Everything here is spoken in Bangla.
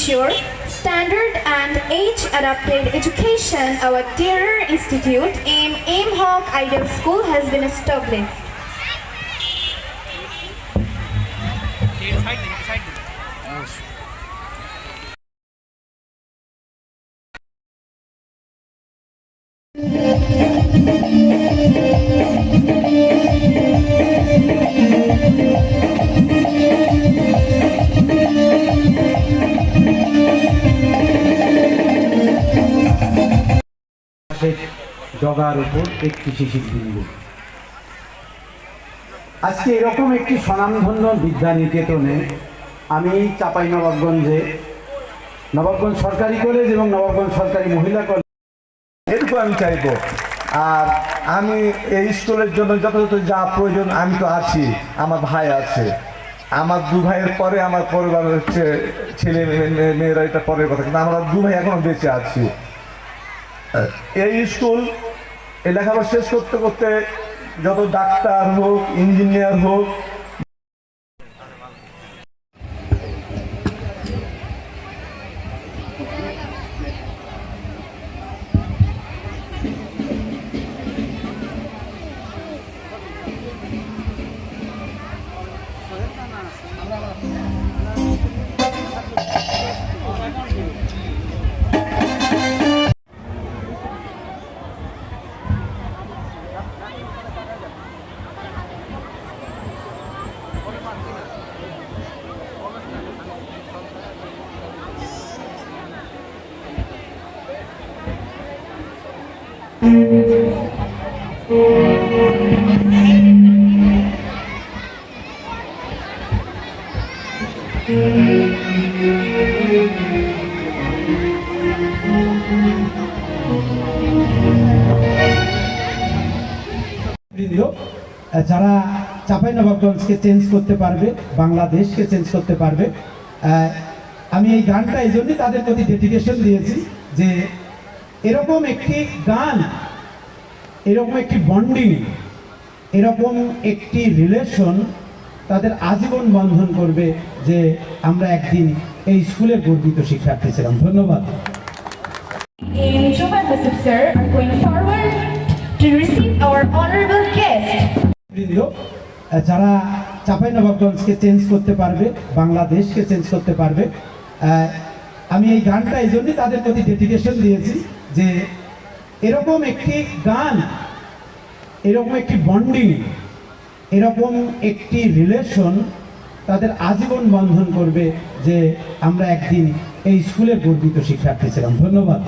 ensure standard and age-adapted education, our dear institute, Aim Hawk Ideal School has been established. Jogger উপর একটি শিশির বিন্দু। আজকে এরকম একটি স্বনামধন্য বিদ্যানিকেতনে আমি চাঁপাইনবাবগঞ্জে নবাবগঞ্জ সরকারি কলেজ এবং নবাবগঞ্জ সরকারি মহিলা কলেজ এটুকু আমি চাইবো। আর আমি এই স্কুলের জন্য যথাযথ যা প্রয়োজন আমি তো আছি, আমার ভাই আছে, আমার দু ভাইয়ের পরে আমার পরিবার হচ্ছে ছেলে মেয়েরা, এটা পরের কথা, কিন্তু আমরা দু ভাই এখনো বেঁচে আছি। এই স্কুল এই লেখাপড়া শেষ করতে করতে যত ডাক্তার হোক, ইঞ্জিনিয়ার হোক, যারা চাঁপাইনবাবগঞ্জকে চেঞ্জ করতে পারবে, বাংলাদেশকে চেঞ্জ করতে পারবে। আমি এই গানটা এই জন্যই তাদের প্রতি ডেডিকেশন দিয়েছি যে এরকম একটি গান, এরকম একটি বন্ডিং, এরকম একটি রিলেশন তাদের আজীবন বন্ধন করবে যে আমরা একদিন এই স্কুলের গর্বিত শিক্ষার্থী ছিলাম। ধন্যবাদ। Sir are going forward to receive our honorable guest. যারা চাঁপাইনবাবগঞ্জকে চেঞ্জ করতে পারবে, বাংলাদেশকে চেঞ্জ করতে পারবে। আমি এই গানটা এই জন্যই তাদের প্রতি ডেডিকেশন দিয়েছি যে এরকম একটি গান, এরকম একটি বন্ডিং, এরকম একটি রিলেশন তাদের আজীবন বন্ধন করবে যে আমরা একদিন এই স্কুলের গর্বিত শিক্ষার্থী ছিলাম। ধন্যবাদ।